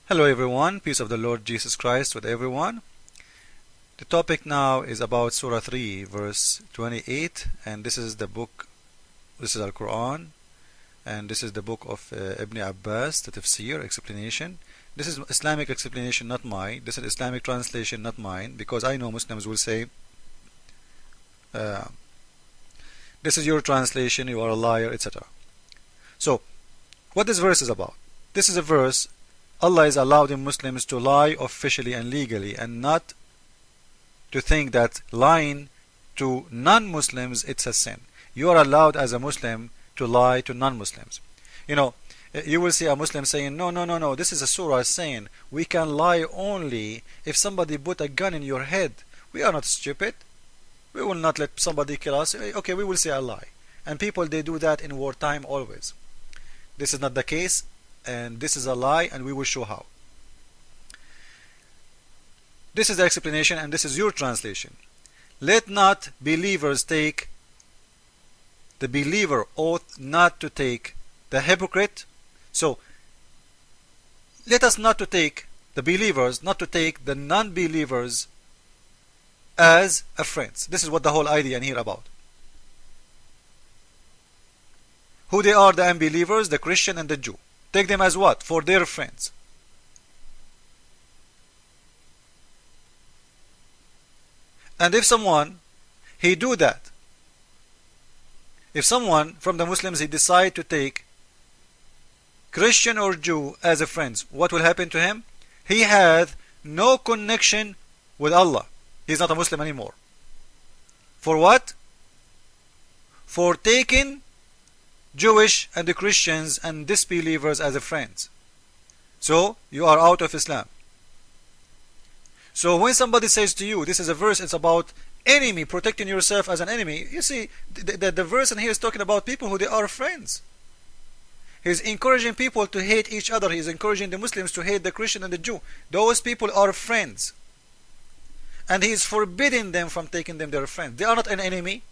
Hello everyone, peace of the Lord Jesus Christ with everyone. The topic now is about Surah 3 verse 28, and this is the book, this is Al-Quran, and this is the book of Ibn Abbas, the tafsir, explanation. This is Islamic explanation, not mine. This is Islamic translation, not mine, because I know Muslims will say, uh, this is your translation, you are a liar, etc. So, what this verse is about? This is a verse Allah is allowing Muslims to lie officially and legally, and not to think that lying to non-Muslims it's a sin. You are allowed as a Muslim to lie to non-Muslims. You know, you will see a Muslim saying, no, this is a surah saying we can lie only if somebody put a gun in your head. We are not stupid. We will not let somebody kill us. Okay, we will say a lie. And people, they do that in wartime always. This is not the case, and this is a lie, and we will show how. This is the explanation, and this is your translation. Let not believers take, the believer ought not to take the hypocrite. So let us not to take the believers, not to take the non-believers as a friends. This is what the whole idea in here about. Who they are, the unbelievers, the Christian and the Jew. Take them as what? For their friends. And if someone, he do that, if someone from the Muslims, he decide to take Christian or Jew as a friend, what will happen to him? He has no connection with Allah. He's not a Muslim anymore. For what? For taking Jewish and the Christians and disbelievers as a friends. So you are out of Islam. So when somebody says to you, this is a verse, it's about enemy, protecting yourself as an enemy. You see, the verse in here is talking about people who they are friends. He's encouraging people to hate each other. He's encouraging the Muslims to hate the Christian and the Jew. Those people are friends. And he is forbidding them from taking them their friends. They are not an enemy.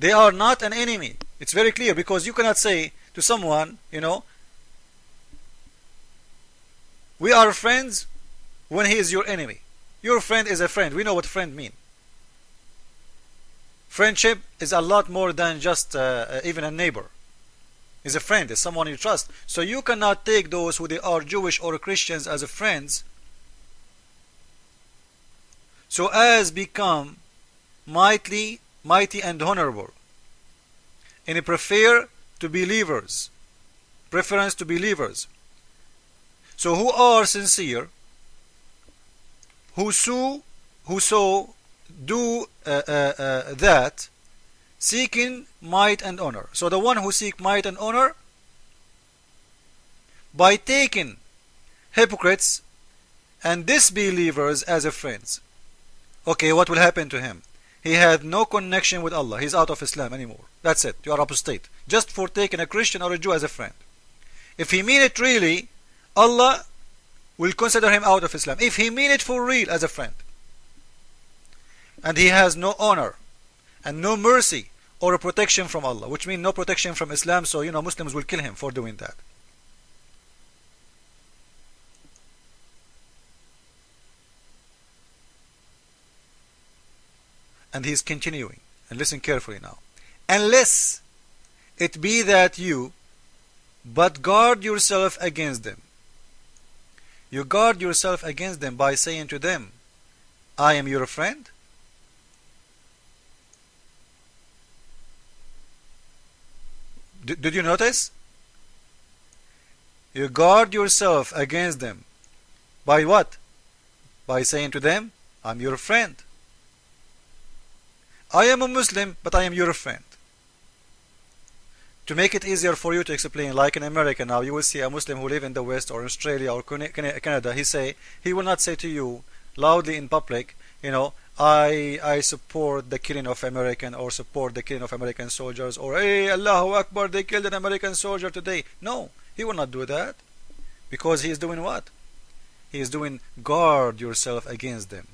They are not an enemy. It's very clear, because you cannot say to someone, you know, we are friends when he is your enemy. Your friend is a friend. We know what friend mean. Friendship is a lot more than just even a neighbor. Is a friend, is someone you trust. So you cannot take those who they are Jewish or Christians as a friends, so as become mighty and honorable, and he prefer to believers, preference to believers. So who are sincere, whoso do that, seeking might and honor. So the one who seek might and honor by taking hypocrites and disbelievers as a friends. Okay, what will happen to him? He had no connection with Allah. He's out of Islam anymore. That's it. You are apostate. Just for taking a Christian or a Jew as a friend. If he mean it really, Allah will consider him out of Islam. If he mean it for real as a friend. And he has no honor and no mercy or a protection from Allah, which means no protection from Islam. So, you know, Muslims will kill him for doing that. And he's continuing, and listen carefully now. Unless it be that you but guard yourself against them. You guard yourself against them by saying to them, I am your friend. Did you notice? You guard yourself against them by what? By saying to them, I'm your friend. I am a Muslim, but I am your friend. To make it easier for you to explain, like in America now, you will see a Muslim who live in the West or Australia or Canada. He will not say to you loudly in public, you know, I support the killing of American, or support the killing of American soldiers, or hey, Allahu Akbar, they killed an American soldier today. No, he will not do that, because he is doing what? He is doing guard yourself against them.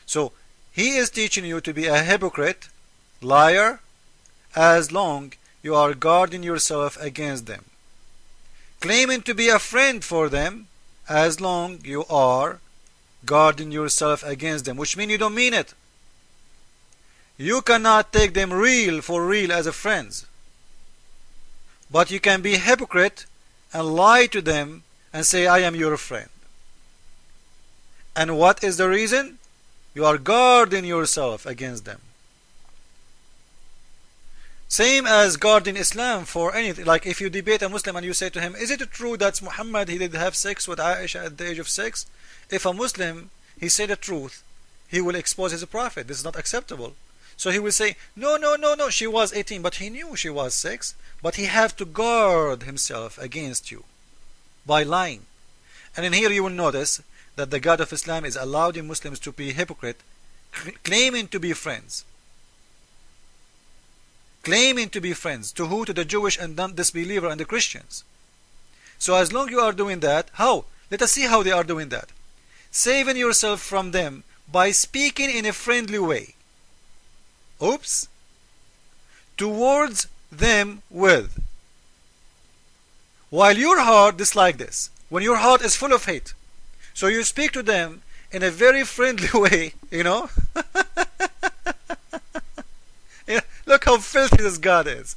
So he is teaching you to be a hypocrite, liar, as long you are guarding yourself against them. Claiming to be a friend for them as long you are guarding yourself against them, which means you don't mean it. You cannot take them for real as a friends. But you can be hypocrite and lie to them and say, I am your friend. And what is the reason? You are guarding yourself against them. Same as guarding Islam for anything. Like if you debate a Muslim and you say to him, is it true that Muhammad, he did have sex with Aisha at the age of 6? If a Muslim, he say the truth, he will expose his prophet. This is not acceptable. So he will say, no, she was 18, but he knew she was 6. But he have to guard himself against you by lying. And in here you will notice that the God of Islam is allowing Muslims to be hypocrite, claiming to be friends. Claiming to be friends. To who? To the Jewish and disbeliever and the Christians. So as long you are doing that, how? Let us see how they are doing that. Saving yourself from them by speaking in a friendly way. Oops. Towards them with. While your heart dislike this. When your heart is full of hate. So you speak to them in a very friendly way, you know. Look how filthy this God is.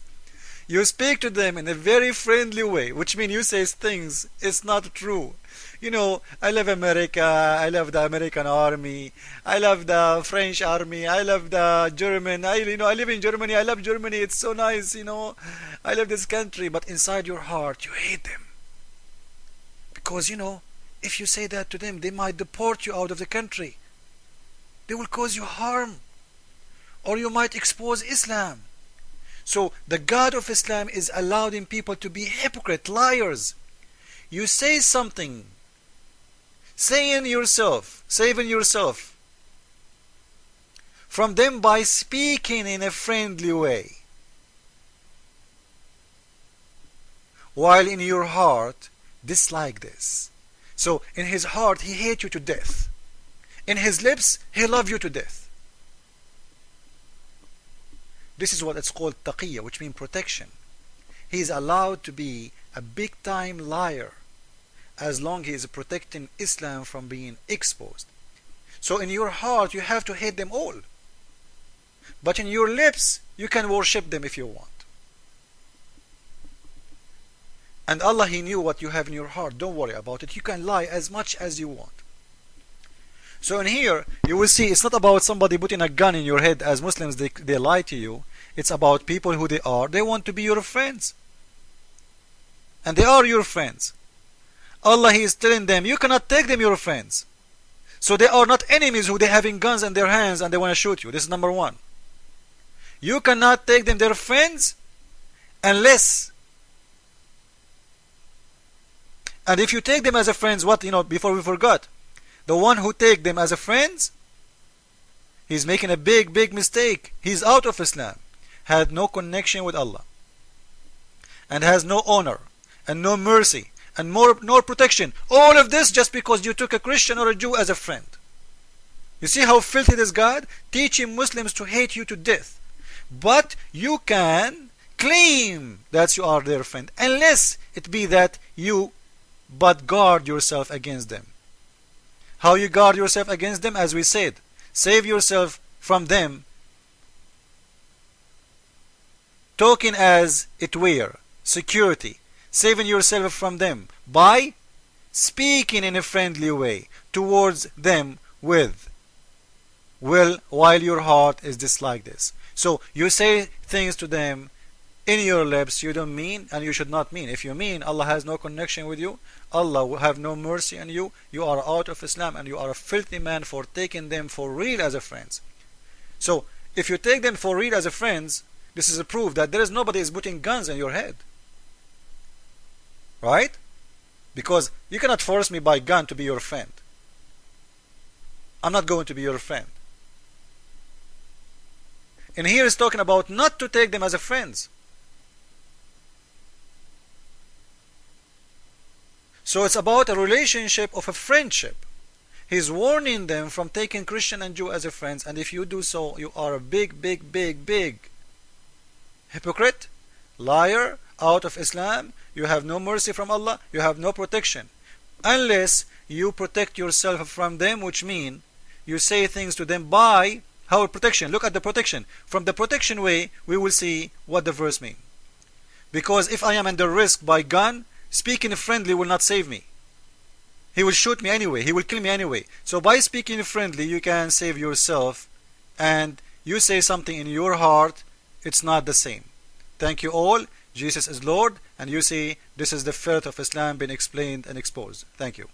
You speak to them in a very friendly way, which means you say things it's not true. You know, I love America, I love the American army, I love the French army, I love the German, I live in Germany, I love Germany, it's so nice, I love this country, but inside your heart you hate them. Because, if you say that to them, they might deport you out of the country. They will cause you harm. Or you might expose Islam. So the God of Islam is allowing people to be hypocrite, liars. You say something, saving yourself from them by speaking in a friendly way. While in your heart, dislike this. So in his heart, he hates you to death. In his lips, he loves you to death. This is what it's called taqiyya, which means protection. He is allowed to be a big time liar as long as he is protecting Islam from being exposed. So in your heart you have to hate them all. But in your lips you can worship them if you want. And Allah, He knew what you have in your heart. Don't worry about it. You can lie as much as you want. So in here, you will see it's not about somebody putting a gun in your head. As Muslims, they lie to you. It's about people who they are. They want to be your friends. And they are your friends. Allah, He is telling them, you cannot take them your friends. So they are not enemies who they having guns in their hands and they want to shoot you. This is number one. You cannot take them their friends unless... And if you take them as a friends, what, before we forgot, the one who take them as a friends, he's making a big mistake. He's out of Islam, had no connection with Allah, and has no honor, and no mercy, and no protection. All of this just because you took a Christian or a Jew as a friend. You see how filthy this God? Teaching Muslims to hate you to death. But you can claim that you are their friend, unless it be that you but guard yourself against them. How you guard yourself against them? As we said, save yourself from them, talking as it were, security, saving yourself from them by speaking in a friendly way towards them with, while your heart is dislike this. So you say things to them in your lips you don't mean, and you should not mean. If you mean, Allah has no connection with you, Allah will have no mercy on you, you are out of Islam, and you are a filthy man for taking them for real as a friends. So if you take them for real as a friends, this is a proof that there is nobody is putting guns in your head. Right? Because you cannot force me by gun to be your friend. I'm not going to be your friend. And here is talking about not to take them as a friends. So it's about a relationship of a friendship. He's warning them from taking Christian and Jew as a friends, and if you do so, you are a big hypocrite, Liar, out of Islam. You have no mercy from Allah. You have no protection. Unless you protect yourself from them, which mean you say things to them by how protection. Look at the protection. From the protection way, we will see what the verse means. Because if I am under risk by gun, speaking friendly will not save me. He will shoot me anyway. He will kill me anyway. So by speaking friendly, you can save yourself. And you say something in your heart, it's not the same. Thank you all. Jesus is Lord. And you see, this is the faith of Islam being explained and exposed. Thank you.